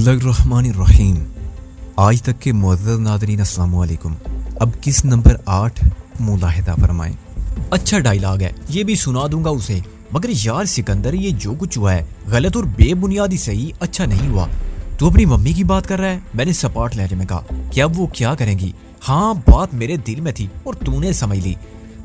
बिस्मिल्लाहिर्रहमानिर्रहीम। आज तक के मुअज़्ज़ज़ नाज़रीन अस्सलाम वालेकुम। अब किस नंबर 8 मुलाहिदा फरमाएं। अच्छा डायलॉग है, ये भी सुना दूंगा उसे। मगर यार सिकंदर, ये जो कुछ हुआ है गलत और बेबुनियादी सही अच्छा नहीं हुआ। तू अपनी मम्मी की बात कर रहा है? मैंने सपाट लहजे में कहा कि अब वो क्या करेंगी? हाँ, बात मेरे दिल में थी और तूने समझ ली।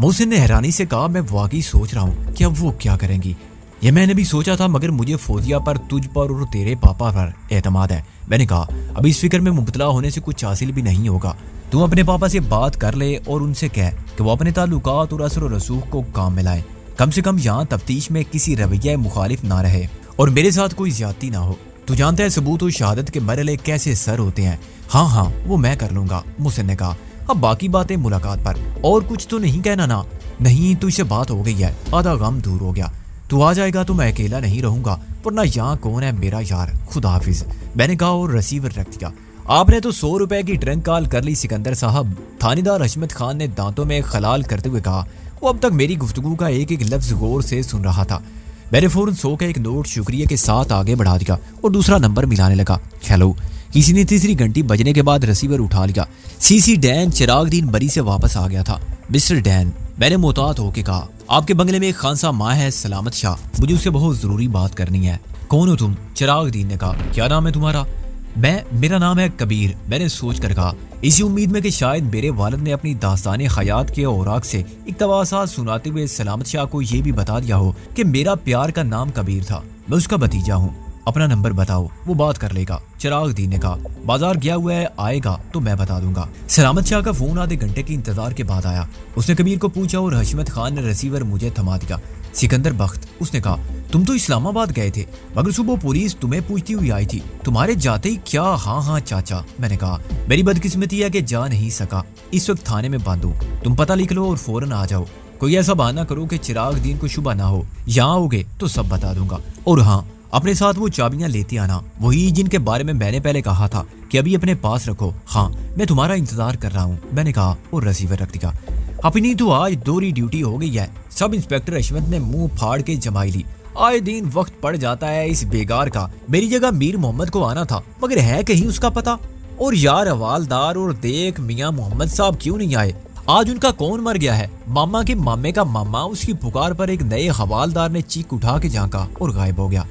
मोहसिन ने हैरानी से कहा, मैं वाकई सोच रहा हूँ कि अब वो क्या करेंगी। ये मैंने भी सोचा था, मगर मुझे फौजिया पर, तुझ पर और तेरे पापा पर एतमाद है। मैंने कहा अब इस फिक्र में मुबतला होने से कुछ हासिल भी नहीं होगा। तुम अपने पापा से बात कर ले और उनसे कह कि वो अपने ताल्लुकात और असर और रसूख को काम में लाए। कम से कम यहाँ तफ्तीश में किसी रवैया मुखालिफ ना रहे और मेरे साथ कोई ज्यादती ना हो। तू जानता है सबूत और शहादत के मरहले कैसे सर होते हैं। हाँ हाँ, वो मैं कर लूंगा, मोहसिन ने कहा। अब बाकी बातें मुलाकात पर। और कुछ तो नहीं कहना ना? नहीं, तुझसे बात हो गई है, आधा गम दूर हो गया। तू आ जाएगा तो मैं अकेला नहीं रहूंगा, वरना यहाँ कौन है मेरा यार, खुदा हाफिज, मैंने कहा और रिसीवर रख दिया। आपने तो 100 रुपए की ट्रंक कॉल कर ली सिकंदर साहब, थानेदार हशमत खान ने दांतों में खलाल करते हुए कहा। वो अब तक मेरी गुफ्तगू का एक एक लफ्ज गौर से सुन रहा था। मैंने फौरन 100 का एक नोट शुक्रिया के साथ आगे बढ़ा दिया और दूसरा नंबर मिलाने लगा। हेलो। किसी ने तीसरी घंटी बजने के बाद रिसीवर उठा लिया। सीसी डैन चिरागदीन बरी से वापस आ गया था। मिस्टर डैन, मैंने मोहतात होके कहा, आपके बंगले में एक खानसा माँ है, सलामत शाह, मुझे उससे बहुत जरूरी बात करनी है। कौन हो तुम? चिरागदीन ने कहा। क्या नाम है तुम्हारा? मेरा नाम है कबीर, मैंने सोच कर कहा, इसी उम्मीद में कि शायद मेरे वालिद ने अपनी दास्तान खयात के औराक से इक़्तिबासात सुनाते हुए सलामत शाह को यह भी बता दिया हो कि मेरा प्यार का नाम कबीर था, मैं उसका भतीजा हूँ। अपना नंबर बताओ, वो बात कर लेगा, चिरागदीन ने कहा। बाजार गया हुआ है, आएगा तो मैं बता दूंगा। सलामत शाह का फोन आधे घंटे के इंतजार के बाद आया। उसने कबीर को पूछा और हशमत खान ने रिसीवर मुझे थमा दिया। सिकंदर बख्त, उसने कहा, तुम तो इस्लामाबाद गए थे, मगर सुबह पुलिस तुम्हें पूछती हुई आई थी, तुम्हारे जाते ही क्या? हाँ हाँ चाचा, मैंने कहा। मेरी बदकिस्मती है कि जा नहीं सका, इस वक्त थाने में बंद हूँ। तुम पता लिख लो और फौरन आ जाओ। कोई ऐसा बहाना करो कि चिरागदीन को शुबह ना हो। यहाँ आओगे तो सब बता दूंगा। और हाँ, अपने साथ वो चाबियां लेते आना, वही जिनके बारे में मैंने पहले कहा था कि अभी अपने पास रखो। हाँ, मैं तुम्हारा इंतजार कर रहा हूँ, मैंने कहा और रिसीवर रख दिया। अपनी तो आज दोहरी ड्यूटी हो गई है। सब इंस्पेक्टर अशमत ने मुंह फाड़ के जमाई ली। आए दिन वक्त पड़ जाता है इस बेगार का। मेरी जगह मीर मोहम्मद को आना था, मगर है कहीं उसका पता? और यार हवालदार और देख मियाँ मोहम्मद साहब क्यों नहीं आए? आज उनका कौन मर गया है? मामा के मामे का मामा। उसकी पुकार पर एक नए हवालदार ने चीख उठा के झांका और गायब हो गया।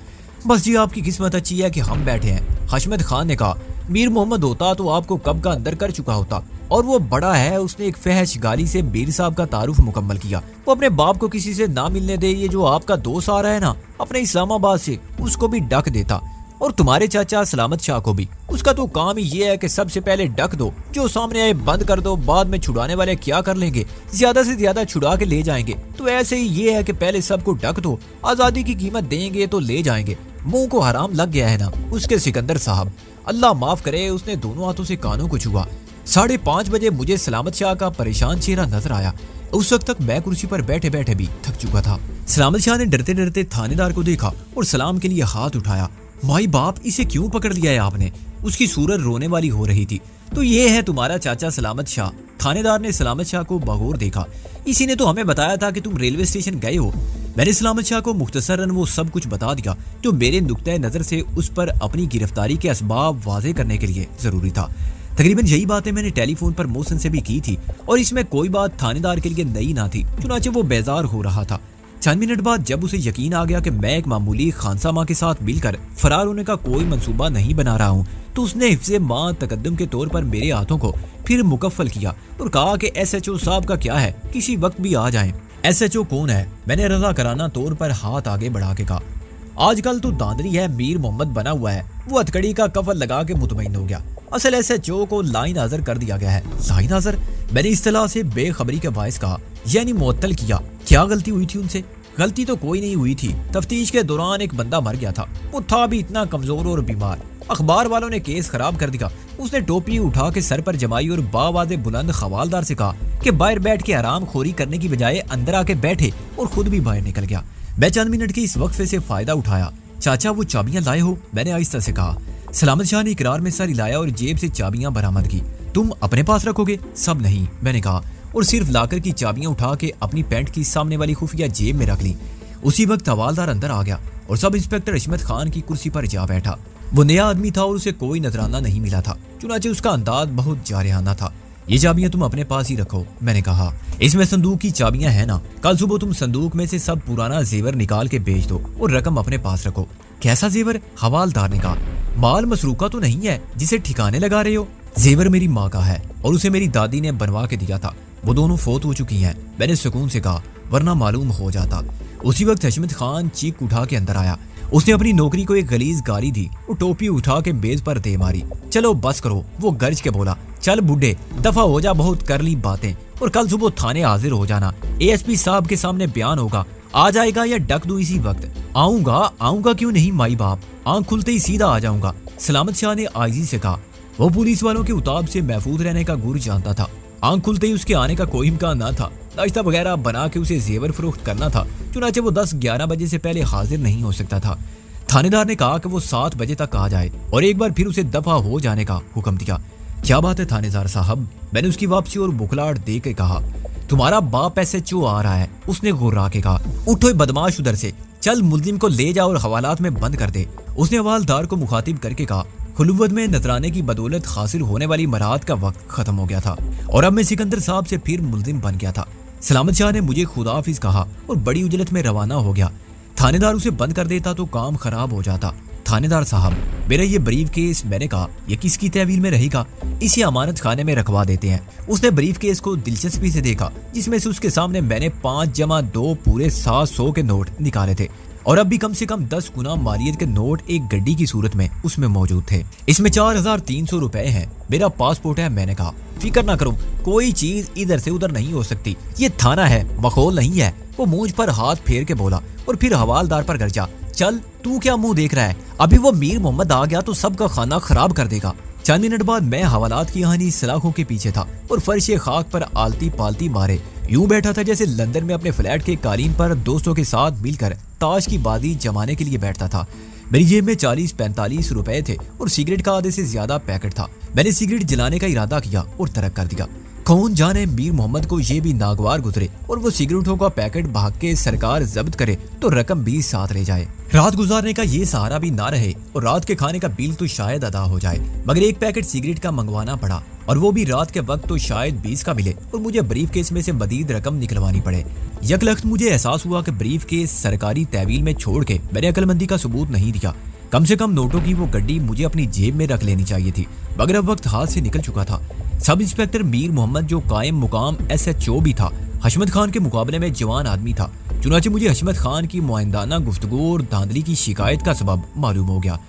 बस जी, आपकी किस्मत अच्छी है कि हम बैठे हैं। हशमत खान ने कहा, मीर मोहम्मद होता तो आपको कब का अंदर कर चुका होता। और वो बड़ा है, उसने एक फहश गाली से मीर साहब का तारुफ मुकम्मल किया। वो अपने बाप को किसी से ना मिलने दे। ये जो आपका दोस्त आ रहा है ना अपने इस्लामाबाद से, उसको भी डक देता। और तुम्हारे चाचा सलामत शाह को भी। उसका तो काम ही ये है कि सबसे पहले डक दो, जो सामने आए बंद कर दो, बाद में छुड़ाने वाले क्या कर लेंगे? ज्यादा से ज्यादा छुड़ा के ले जाएंगे। तो ऐसे ही ये है कि पहले सबको डक दो, आजादी की कीमत देंगे तो ले जाएंगे। मुंह को हराम लग गया है ना उसके सिकंदर साहब, अल्लाह माफ करे। उसने दोनों हाथों से कानों को छुआ। 5:30 बजे मुझे सलामत शाह का परेशान चेहरा नजर आया। उस वक्त तक मैं कुर्सी पर बैठे बैठे भी थक चुका था। सलामत शाह ने डरते डरते थानेदार को देखा और सलाम के लिए हाथ उठाया। माई बाप, इसे क्यों पकड़ लिया है आपने? उसकी सूरत रोने वाली हो रही थी। तो ये है तुम्हारा चाचा सलामत शाह। थानेदार ने सलामत शाह को बगौर देखा। इसी ने तो हमें बताया था कि तुम रेलवे स्टेशन गए हो। मैंने सलामत शाह को मुख्तसरन वो सब कुछ बता दिया जो मेरे नुक्ते नजर से उस पर अपनी गिरफ्तारी के असबाब वाज़े करने के लिए जरूरी था। तकरीबन यही बातें मैंने टेलीफोन पर मोहसिन से भी की थी और इसमें कोई बात थानेदार के लिए नई ना थी, चुनाचे वो बेजार हो रहा था। चंद मिनट बाद जब उसे यकीन आ गया कि मैं एक मामूली खानसामा के साथ मिलकर फरार होने का कोई मंसूबा नहीं बना रहा हूँ, तो उसने हिफ्ज़े मां तकद्दुम के तौर पर मेरे हाथों को फिर मुकफ्फल किया और कहा कि SHO साहब का क्या है, किसी वक्त भी आ जाएं। SHO कौन है? मैंने रजा कराना तौर पर हाथ आगे बढ़ा के कहा। आजकल तो दादरी है, मीर मोहम्मद बना हुआ है। वो हथकड़ी का कफल लगा के मुतमईन हो गया। असल SHO को लाइन हाज़र कर दिया गया है। लाइन हाज़र? मैंने इस्तिलाह से बेखबरी के बायस कहा, यानी मुअत्तल किया। क्या गलती हुई थी उनसे? गलती तो कोई नहीं हुई थी। तफ्तीश के दौरान एक बंदा मर गया था। वो था भी इतना कमजोर और बीमार। अखबार वालों ने केस खराब कर दिया। उसने टोपी उठा के सर पर जमाई और बावाज़े बुलंद हवालदार से कहा कि बाहर बैठ के आराम खोरी करने की बजाय अंदर आके बैठे, और खुद भी बाहर निकल गया। मैं चंद मिनट के इस वक्फे से फायदा उठाया। चाचा, वो चाबियां लाए हो? मैंने आहिस्ता से कहा। सलामत शाह ने इकरार में सर हिलाया और जेब से चाबियां बरामद की। तुम अपने पास रखोगे? सब नहीं, मैंने कहा, और सिर्फ लाकर की चाबियां उठा के अपनी पैंट की सामने वाली खुफिया जेब में रख ली। उसी वक्त हवालदार अंदर आ गया और सब इंस्पेक्टर हशमत खान की कुर्सी पर जा बैठा। वो नया आदमी था और उसे कोई नजराना नहीं मिला था, चुनाचे उसका अंदाज बहुत जारहाना था। ये चाबियां तुम अपने पास ही रखो, मैंने कहा। इसमें संदूक की चाबियां हैं ना, कल सुबह तुम संदूक में से सब पुराना जेवर निकाल के बेच दो और रकम अपने पास रखो। कैसा जेवर? हवालदार ने कहा। माल मसरूका तो नहीं है जिसे ठिकाने लगा रहे हो? जेवर मेरी माँ का है और उसे मेरी दादी ने बनवा के दिया था, वो दोनों फोत हो चुकी हैं, मैंने सुकून से कहा, वरना मालूम हो जाता। उसी वक्त हशमत खान चीख उठा के अंदर आया। उसने अपनी नौकरी को एक गलीज गाली दी और टोपी उठा के मेज पर दे मारी। चलो बस करो, वो गर्ज के बोला। चल बुड्ढे, दफा हो जा, बहुत कर ली बातें, और कल सुबह थाने हाजिर हो जाना, एएसपी साहब के सामने बयान होगा। आ जाएगा या डक दूं इसी वक्त? आऊंगा क्यों नहीं माई बाप, आंख खुलते ही सीधा आ जाऊंगा, सलामत शाह ने आजिज़ी से कहा। वो पुलिस वालों के उताब से महफूज रहने का गुर जानता था। आंख खुलते ही उसके आने का कोई इम्कान ना था। नाश्ता वगैरह बना के उसे जेवर फरोख्त करना था, चुनाचे वो 10-11 बजे से पहले हाजिर नहीं हो सकता था। थानेदार ने कहा कि वो 7 बजे तक आ जाए और एक बार फिर उसे दफा हो जाने का हुक्म दिया। क्या बात है थानेदार साहब, मैंने उसकी वापसी और बुखलाहट दे के कहा। तुम्हारा बाप SHO आ रहा है, उसने गुर्रा के कहा। उठो बदमाश उधर से, चल मुल्जिम को ले जा और हवालात में बंद कर दे, उसने हवालदार को मुखातिब करके कहा। खुलवत में नजराने की बदौलत हासिल होने वाली मराद का वक्त खत्म हो गया था और अब मैं सिकंदर साहब से फिर मुल्जिम बन गया था। सलामत शाह ने मुझे खुदाफिज कहा और बड़ी उजलत में रवाना हो गया। थानेदार उसे बंद कर देता तो काम खराब हो जाता। थानेदार साहब, मेरा ये ब्रीफ केस, मैंने कहा, ये किसकी तहवील में रहेगा? इसे अमानत खाने में रखवा देते हैं। उसने ब्रीफ केस को दिलचस्पी से देखा, जिसमें से उसके सामने मैंने 5+2 पूरे 700 के नोट निकाले थे और अब भी कम से कम 10 गुना मालियत के नोट एक गड्डी की सूरत में उसमें मौजूद थे। इसमें 4300 रुपए हैं। मेरा पासपोर्ट है, मैंने कहा। फिक्र ना करो, कोई चीज इधर से उधर नहीं हो सकती, ये थाना है, मखौल नहीं है, वो मूंछ पर हाथ फेर के बोला और फिर हवालदार पर गरजा। चल, तू क्या मुंह देख रहा है, अभी वो मीर मोहम्मद आ गया तो सबका खाना खराब कर देगा। चंद मिनट बाद मैं हवालात की कहानी सलाखों के पीछे था और फर्श खाक पर आलती पालती मारे यूं बैठा था जैसे लंदन में अपने फ्लैट के कालीन पर दोस्तों के साथ मिलकर ताश की बाजी जमाने के लिए बैठता था। मेरी जेब में 40-45 रुपए थे और सिगरेट का आधे से ज्यादा पैकेट था। मैंने सिगरेट जलाने का इरादा किया और तर्क कर दिया। कौन जाने मीर मोहम्मद को ये भी नागवार गुजरे और वो सिगरेटों का पैकेट भाग के सरकार जब्त करे तो रकम भी साथ ले जाए। रात गुजारने का ये सहारा भी ना रहे और रात के खाने का बिल तो शायद अदा हो जाए, मगर एक पैकेट सिगरेट का मंगवाना पड़ा और वो भी रात के वक्त तो शायद 20 का मिले और मुझे ब्रीफ केस में से मजीद रकम निकलवानी पड़े। यकलख्त मुझे एहसास हुआ कि ब्रीफ केस सरकारी तहवील में छोड़ के मैंने अक्लमंदी का सबूत नहीं दिया। कम से कम नोटों की वो गड्डी मुझे अपनी जेब में रख लेनी चाहिए थी, मगर अब वक्त हाथ से निकल चुका था। सब इंस्पेक्टर मीर मोहम्मद जो कायम मुकाम SHO भी था, हशमत खान के मुकाबले में जवान आदमी था। चुनाचे मुझे हशमत खान की मुआइंदाना गुफ्तगू और धांधली की शिकायत का सबब मालूम हो गया।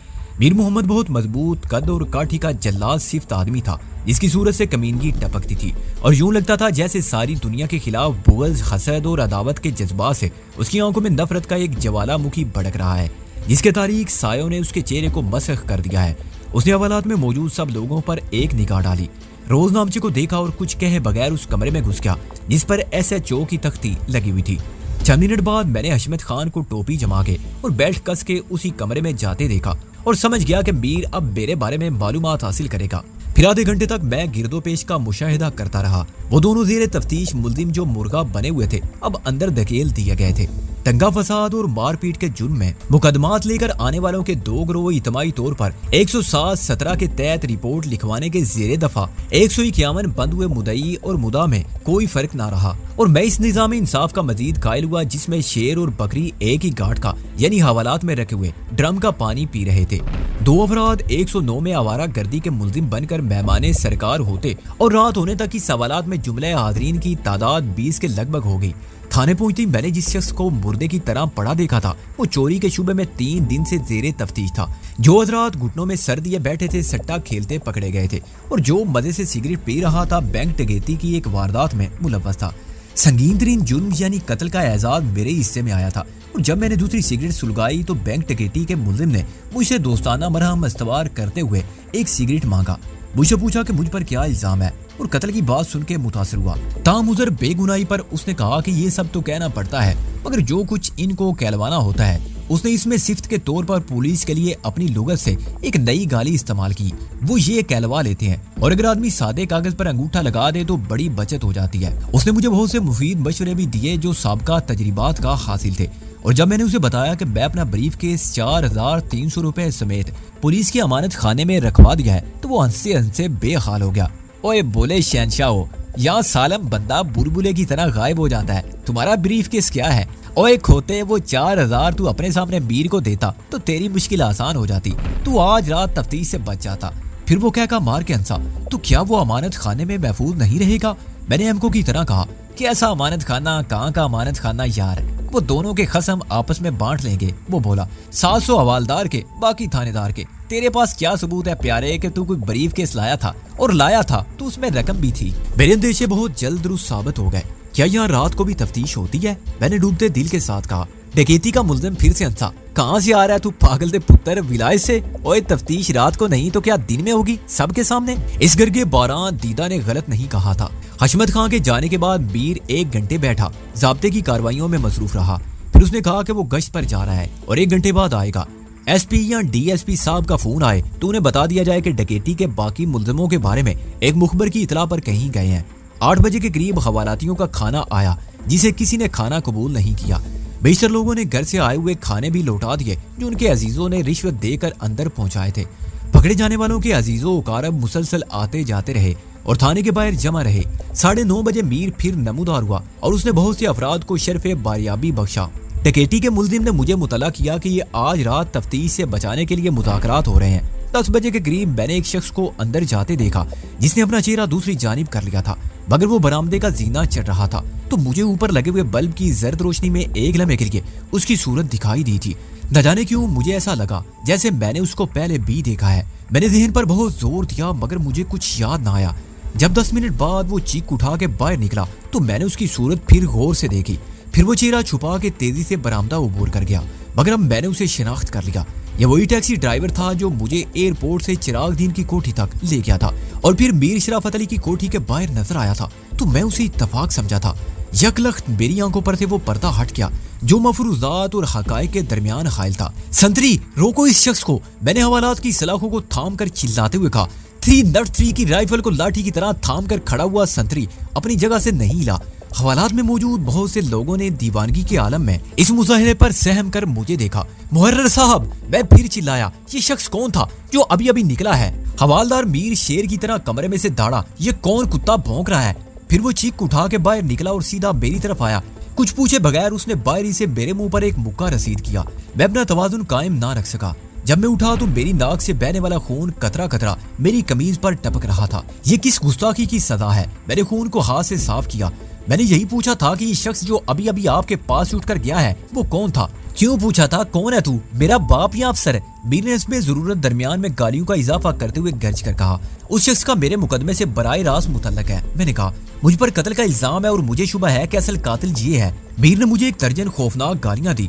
मीर मोहम्मद बहुत मजबूत कद और काठी का जल्लाद सिफ्त आदमी था, जिसकी सूरत से कमीनगी टपकती थी और यूं लगता था जैसे सारी दुनिया के खिलाफ बुग़्ज़, हसद और अदावत के जज्बात से उसकी आंखों में नफरत का एक ज्वालामुखी भड़क रहा है, जिसके तारीख सायों ने उसके चेहरे को मसख कर दिया है। उसने हवालात में मौजूद सब लोगों पर एक निगाह डाली, रोजनामचे को देखा और कुछ कहे बगैर उस कमरे में घुस गया जिस पर SHO की तख्ती लगी हुई थी। चंद मिनट बाद मैंने हशमत खान को टोपी जमा के और बेल्ट कस के उसी कमरे में जाते देखा और समझ गया कि मीर अब मेरे बारे में मालूमात हासिल करेगा। फिर आधे घंटे तक मैं गिरदोपेश का मुशाहिदा करता रहा। वो दोनों ज़ेरे तफ्तीश मुल्जिम जो मुर्गा बने हुए थे अब अंदर धकेल दिए गए थे। दंगा फसाद और मारपीट के जुर्म में मुकदमात लेकर आने वालों के 2 गिरोह इज्तिमाई तौर पर 107-17 के तहत रिपोर्ट लिखवाने के ज़ेरे दफा 151 बंद हुए मुदई और मुदा में कोई फर्क ना रहा और मैं इस निज़ाम इंसाफ का मजीद कायल हुआ जिसमें शेर और बकरी एक ही गांठ का यानी हवालात में रखे हुए ड्रम का पानी पी रहे थे। 2 अफराद 109 में आवारा गर्दी के मुल्जिम बनकर मेहमाने सरकार होते और रात होने तक इस हवालात में जुमले हाज़रीन की तादाद 20 के लगभग हो गई। थाने पहुंचते ही मैंने जिस शख्स को मुर्दे की तरह पड़ा देखा था वो चोरी के शुबे में 3 दिन से ज़ेरे तफ्तीश था। जो हजरात घुटनों में सर दिए बैठे थे सट्टा खेलते पकड़े गए थे और जो मजे से सिगरेट पी रहा था बैंक डकैती की एक वारदात में मुलव्वस था। संगीन तरीन जुर्म यानी कत्ल का एजाज मेरे हिस्से में आया था और जब मैंने दूसरी सिगरेट सुलगाई तो बैंक डकैती के मुल्जिम ने मुझसे दोस्ताना मरहम इस्तवार करते हुए एक सिगरेट मांगा। मुझसे पूछा कि मुझ पर क्या इल्जाम है और कत्ल की बात सुन के मुतासिर हुआ। तामुज़र बेगुनाही पर उसने कहा कि ये सब तो कहना पड़ता है, मगर जो कुछ इनको कहलवाना होता है اس نے اس میں صفت کے طور پر پولیس کے لیے اپنی لغت سے ایک نئی گالی استعمال کی، وہ یہ کہلوا لیتے ہیں اور اگر آدمی سادے کاغذ پر انگوٹھا لگا دے تو بڑی بچت ہو جاتی ہے۔ اس نے مجھے بہت سے مفید مشورے بھی دیے جو سابقہ تجربات کا حاصل تھے، اور جب میں نے اسے بتایا کہ میں اپنا بریف کیس 4300 روپے سمیت پولیس کی امانت خانے میں رکھوا دیا ہے تو وہ ہنسے بے حال ہو گیا۔ اوے بولے شہنشاہ ہو، یہاں سالم بندہ بربلے کی طرح غائب ہو جاتا ہے، تمہارا بریف کیس کیا ہے؟ اوے کھوتے، وہ 4000 تو اپنے سامنے میر کو دیتا تو تیری مشکل آسان ہو جاتی، تو آج رات تفتیش سے بچ جاتا۔ پھر وہ کہہ کا مار کے ہنسا، تو کیا وہ امانت خانے میں محفوظ نہیں رہے گا؟ میں نے ایم کو کی طرح کہا کہ ایسا امانت خانہ کہاں کا امانت خانہ یار، وہ دونوں کے قسم آپس میں بانٹ لیں گے۔ وہ بولا 700 حوالدار کے، باقی تھانے دار کے۔ تیرے پاس کیا ثبوت ہے پیارے کہ تو کوئی بریف کیس لایا تھا؟ اور لایا تھا تو اس میں رقم بھی تھی۔ میرے اندیشے بہت جلد درست ثابت ہو گئے۔ کیا یہاں رات کو بھی تفتیش ہوتی ہے؟ میں نے ڈوبتے دل کے ساتھ کہا۔ ڈکیتی کا ملزم پھر سے ہنسا، کہاں سے آ رہا ہے تو پاگل دے پتر، ولایت سے؟ اوے تفتیش رات کو نہیں تو کیا دن میں ہوگی سب کے سامنے؟ اس گرگے باران دیدہ نے غلط نہیں کہا تھا۔ حشمت خان کے جانے کے بعد میر 1 گھنٹے بیٹھا ضابطے کی کارروائیوں میں مصروف رہا، پھر اس نے کہا کہ وہ گشت پر جا رہا ہے اور 1 گھنٹے بعد آئے گا۔ ایس پی یا ڈی ایس پی صاحب کا فون آئے تو انہیں بتا دیا جائے کہ ڈکیتی کے باقی ملزموں کے بارے میں ایک مخبر کی اطلاع پر کہیں گئے ہیں۔ 8 بجے کے قریب حوالاتیوں کا کھانا آیا جسے کسی نے کھانا قبول نہیں کیا۔ بیشتر لوگوں نے گھر سے آئے ہوئے کھانے بھی لوٹا دیے جو ان کے عزیزوں نے رشوت دے کر اندر پہنچائے تھے۔ پکڑے جانے والوں کے عزیزوں و اقارب مسلسل آتے جاتے رہے اور تھانے کے باہر جمع رہے۔ 9:30 بجے میر پھر نمودار ہوا اور اس نے بہت سے افراد کو شرف باریابی بخشا۔ ڈکیتی کے ملزم نے مجھے مطلع کیا کہ یہ آج رات تفتیش سے بچانے کے لیے مذاکرات ہو رہے ہیں۔ 10 بجے کے قریب میں نے ایک شخص کو اندر جاتے دیکھا جس نے اپنا چہرہ دوسری جانب کر لیا تھا، مگر وہ برآمدے کا زینہ چڑھ رہا تھا تو مجھے اوپر لگے ہوئے بلب کی زرد روشنی میں ایک لمحے کے لیے اس کی صورت دکھائی دی تھی۔ نہ جانے کیوں مجھے ایسا لگا جیسے میں نے اس کو پہلے بھی دیکھا ہے۔ میں نے ذہن پر بہت زور دیا مگر مجھے کچھ یاد نہ آیا۔ جب 10 منٹ بعد وہ چیخ اٹھا کے باہر نکلا تو میں نے اس کی صورت پھر غور سے دیکھی، پھر وہ چہرہ چھپا کے تیزی سے برآمدہ عبور کر گیا، مگر اب میں نے اسے شناخت کر لیا۔ یہ وہی ٹیکسی ڈرائیور تھا جو مجھے ایئرپورٹ سے چراغ دین کی کوٹھی تک لے گیا تھا اور پھر میر شرافت علی کی کوٹھی کے باہر نظر آیا تھا تو میں اسے اتفاق سمجھا تھا۔ یک لخت میری آنکھوں پر سے وہ پردہ ہٹ گیا جو مفروضات اور حقائق کے درمیان حائل تھا۔ سنتری روکو اس شخص کو، میں نے حوالات کی سلاخوں کو تھام کر چلاتے ہوئے کہا۔ 303 کی رائفل کو لاٹھی کی طرح تھام کر کھڑا ہوا سنتری اپنی جگہ سے نہیں ہلا۔ حوالات میں موجود بہت سے لوگوں نے دیوانگی کے عالم میں اس مظاہرے پر سہم کر مجھے دیکھا۔ محرر صاحب، میں پھر چلایا، یہ شخص کون تھا جو ابھی ابھی نکلا ہے؟ حوالدار میر شیر کی طرح کمرے میں سے داڑا، یہ کون کتا بھونک رہا ہے؟ پھر وہ چیخ اٹھا کے باہر نکلا اور سیدھا میری طرف آیا۔ کچھ پوچھے بغیر اس نے باہری سے میرے منہ پر ایک مکہ رسید کیا۔ میں اپنا توازن قائم نہ رکھ سکا۔ جب میں اٹھا تو میری ناک سے بہنے والا خون قطرہ قطرہ میری قمیض پر ٹپک رہا تھا۔ یہ کس گستاخی کی سزا ہے؟ میں نے خون کو ہاتھ سے صاف کیا۔ میں نے یہی پوچھا تھا کہ یہ شخص جو ابھی ابھی آپ کے پاس اٹھ کر گیا ہے وہ کون تھا؟ کیوں پوچھا تھا؟ کون ہے تو؟ میرا باپ یا افسر؟ میر نے اس میں ضرورت درمیان میں گالیوں کا اضافہ کرتے ہوئے گرج کر کہا۔ اس شخص کا میرے مقدمے سے براہ راست متعلق ہے۔ میں نے کہا مجھ پر قتل کا الزام ہے اور مجھے شبہ ہے کہ اصل قاتل یہ ہے۔ میر نے مجھے ایک درجن خوفناک گالیاں دی۔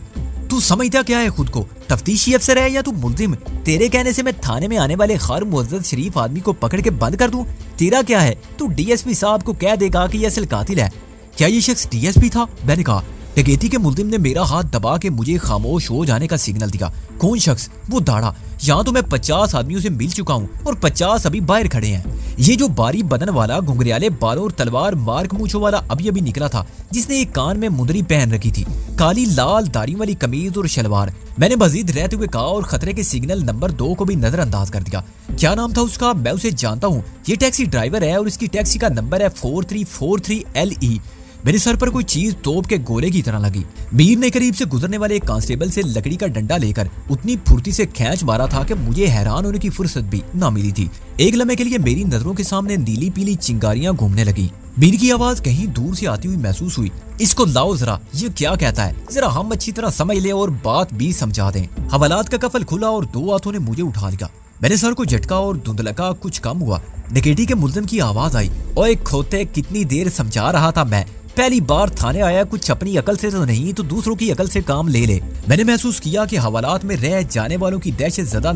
تو سمجھتا کیا ہے خود کو؟ تفتیشی افسر ہے یا تو ملزم؟ تیرے کہنے سے میں تھانے میں آنے والے خیر معزز شریف آدمی کو پکڑ کے بند کر دوں؟ تیرا کیا ہے؟ تو ڈی ایس پی صاحب کو کہہ دے گا کہ یہ اصل قاتل ہے۔ کیا یہ شخص ڈی ایس پی تھا؟ میں نے کہا۔ ڈکیتی کے ملزم نے میرا ہاتھ دبا کے مجھے خاموش ہو جانے کا سگنل دیا۔ کون شخص؟ وہ داڑھا۔ یہاں تو میں 50 آدمیوں سے مل چکا ہوں اور 50 ابھی باہر کھڑے ہیں۔ یہ جو باری بدن والا گھنگریالے بالوں اور تلوار مارک مونچھوں والا ابھی ابھی نکلا تھا جس نے ایک کان میں مندری پہن رکھی تھی، کالی لال داڑھی والی قمیض اور شلوار۔ میں نے مزید رہتے ہوئے کہا اور خطرے کے سگنل نمبر 2 کو بھی نظر انداز کر دیا۔ کیا نام تھا اس کا؟ میں اسے جانتا ہوں، یہ ٹیکسی ڈرائیور ہے اور اس کی ٹیکسی کا نمبر ہے 4343LE۔ میرے سر پر کوئی چیز توپ کے گولے کی طرح لگی۔ میر نے قریب سے گزرنے والے ایک کانسٹیبل سے لکڑی کا ڈنڈا لے کر اتنی پھرتی سے کھینچ مارا تھا کہ مجھے حیران ہونے کی فرصت بھی نہ ملی تھی۔ ایک لمحے کے لیے میری نظروں کے سامنے نیلی پیلی چنگاریاں گھومنے لگی۔ میر کی آواز کہیں دور سے آتی ہوئی محسوس ہوئی۔ اس کو لاؤ ذرا، یہ کیا کہتا ہے؟ ذرا ہم اچھی طرح سمجھ لیں اور بات بھی سمجھا دیں۔ حوالات کا کفل کھلا اور 2 ہاتھوں نے مجھے اٹھا لیا۔ میں نے سر کو جھٹکا اور دھندلکا کچھ کم ہوا۔ ڈکیتی کے ملزم کی آواز آئی، اوے کھوتے، کتنی دیر سمجھا رہا تھا میں، پہلی بار تھانے آیا، کچھ اپنی عقل سے تو نہیں تو دوسروں کی عقل سے کام لے لے۔ میں نے محسوس کیا کہ حوالات میں رہ جانے والوں کی دہشت زدہ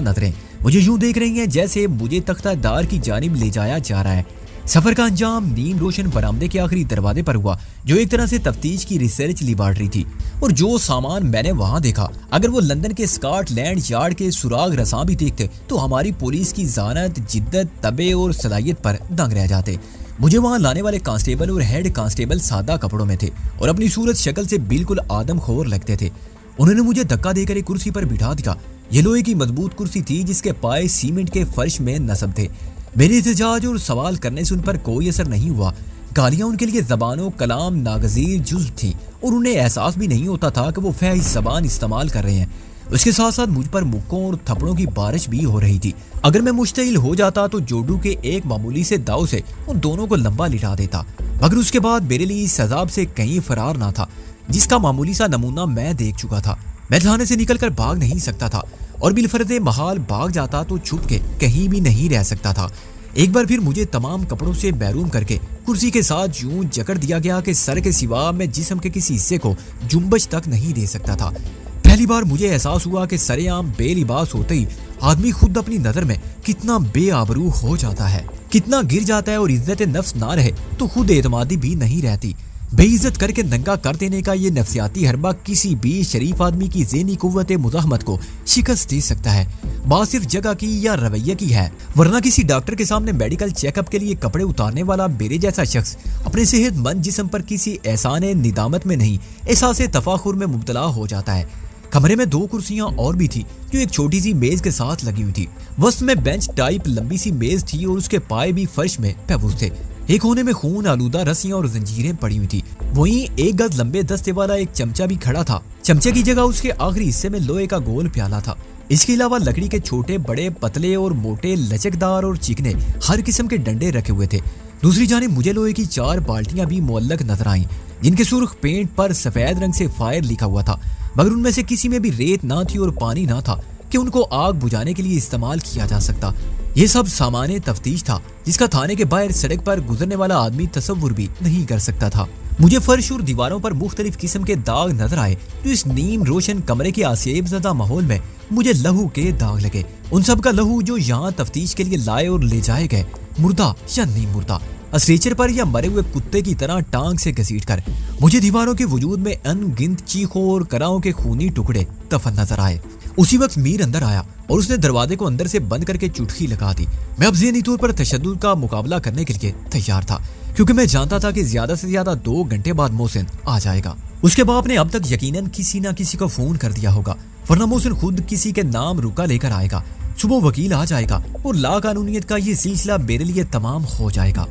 نظریں مجھے یوں دیکھ رہی ہیں جیسے مجھے تختہ دار کی جانب لے جایا جا رہا ہے۔ सफर का अंजाम नीम रोशन बरामदे के आखिरी दरवाजे पर हुआ, जो एक तरह से तफ्तीश की रिसर्च लेबॉर्टरी थी। और जो सामान मैंने वहां देखा, अगर वो लंदन के स्कॉटलैंड यार्ड के सुराग रसां भी देखते तो हमारी पुलिस की जानत, जिद्दत, तबे और सलाहियत पर दंग रह जाते। मुझे वहां लाने वाले कांस्टेबल और हेड कांस्टेबल सादा कपड़ों में थे और अपनी सूरत शक्ल से बिल्कुल आदमखोर लगते थे। उन्होंने मुझे धक्का देकर एक कुर्सी पर बिठा दिया। ये लोहे की मजबूत कुर्सी थी जिसके पाए सीमेंट के फर्श में नस्ब थे। मेरे एहतजाज और सवाल करने से उन पर कोई असर नहीं हुआ। गालियां उनके लिए ज़बानों कलाम नागज़ीर जुज़्व थी और उन्हें एहसास भी नहीं होता था कि वो फहश ज़बान इस्तेमाल कर रहे हैं। उसके साथ साथ मुझ पर मुक्कों और थप्पड़ों की बारिश भी हो रही थी। अगर मैं मुश्तइल हो जाता तो जोडू के एक मामूली से दाव से उन दोनों को लंबा लिटा देता, मगर उसके बाद मेरे लिए इस अजाब से कहीं फरार ना था, जिसका मामूली सा नमूना मैं देख चुका था। मैं थाने से निकलकर भाग नहीं सकता था और बिलफर्ज़े महाल भाग जाता तो छुप के कहीं भी नहीं रह सकता था। एक बार फिर मुझे तमाम कपड़ों से महरूम करके कुर्सी के साथ यूं जकड़ दिया गया कि सर के सिवा मैं जिस्म के किसी हिस्से को जुम्बश तक नहीं दे सकता था। पहली बार मुझे एहसास हुआ कि सरेआम बेलिबास होते ही आदमी खुद अपनी नजर में कितना बेआबरू हो जाता है, कितना गिर जाता है और इज्जत नफ्स ना रहे तो खुद एतमादी भी नहीं रहती। बेइज्जत करके नंगा कर देने का ये नफ्सियाती हरबा किसी भी शरीफ आदमी की ज़हनी कुव्वत मुज़ाहमत को शिकस्त दे सकता है। बात सिर्फ जगह की या रवैये की है, वरना किसी डॉक्टर के सामने मेडिकल चेकअप के लिए कपड़े उतारने वाला मेरे जैसा शख्स अपने सेहतमंद जिस्म पर किसी एहसान निदामत में नहीं, एहसास तफाखुर में मुब्तला हो जाता है। कमरे में 2 कुर्सियां और भी थी जो एक छोटी सी मेज के साथ लगी हुई थी। वस्त में बेंच टाइप लंबी सी मेज थी और उसके पाए भी फर्श में महफूज थे। एक कोने में खून आलूदा रस्सियां और जंजीरें पड़ी हुई थी। वहीं 1 गज लंबे दस्ते वाला एक चमचा भी खड़ा था। चमचे की जगह उसके आखिरी हिस्से में लोहे का गोल प्याला था। इसके अलावा लकड़ी के छोटे बड़े पतले और मोटे लचकदार और चिकने हर किस्म के डंडे रखे हुए थे। दूसरी जानिब मुझे लोहे की 4 बाल्टियां भी मुअल्लक नजर आईं, जिनके सुर्ख पेंट पर सफेद रंग से फायर लिखा हुआ था, मगर उनमें से किसी में भी रेत ना थी और पानी ना था कि उनको आग बुझाने के लिए इस्तेमाल किया जा सकता। ये सब सामान्य तफ्तीश था जिसका थाने के बाहर सड़क पर गुजरने वाला आदमी तसव्वुर भी नहीं कर सकता था। मुझे फर्श और दीवारों पर मुख्तलिफ किस्म के दाग नजर आए जो इस नीम रोशन कमरे के आसेब ज़दा माहौल में मुझे लहू के दाग लगे। उन सब का लहू जो यहाँ तफ्तीश के लिए लाए और ले जाए गए, मुर्दा या नहीं मुर्दा, स्ट्रेचर पर या मरे हुए कुत्ते की तरह टांग से घसीट कर मुझे दीवारों के वजूद में अनगिनत चीखों और कराओं के खूनी टुकड़े दफन नजर आए। उसी वक्त मीर अंदर आया और उसने दरवाजे को अंदर से बंद करके चुटकी लगा दी। मैं अब ज़हनी तौर पर तशद्दुद का मुकाबला करने के लिए तैयार था, क्योंकि मैं जानता था कि ज्यादा से ज्यादा 2 घंटे बाद मोहसिन आ जाएगा। उसके बाप ने अब तक यकीनन किसी न किसी को फोन कर दिया होगा, वरना मोहसिन खुद किसी के नाम रुका लेकर आएगा। सुबह वकील आ जाएगा और ला कानूनियत का ये सिलसिला मेरे लिए तमाम हो जाएगा।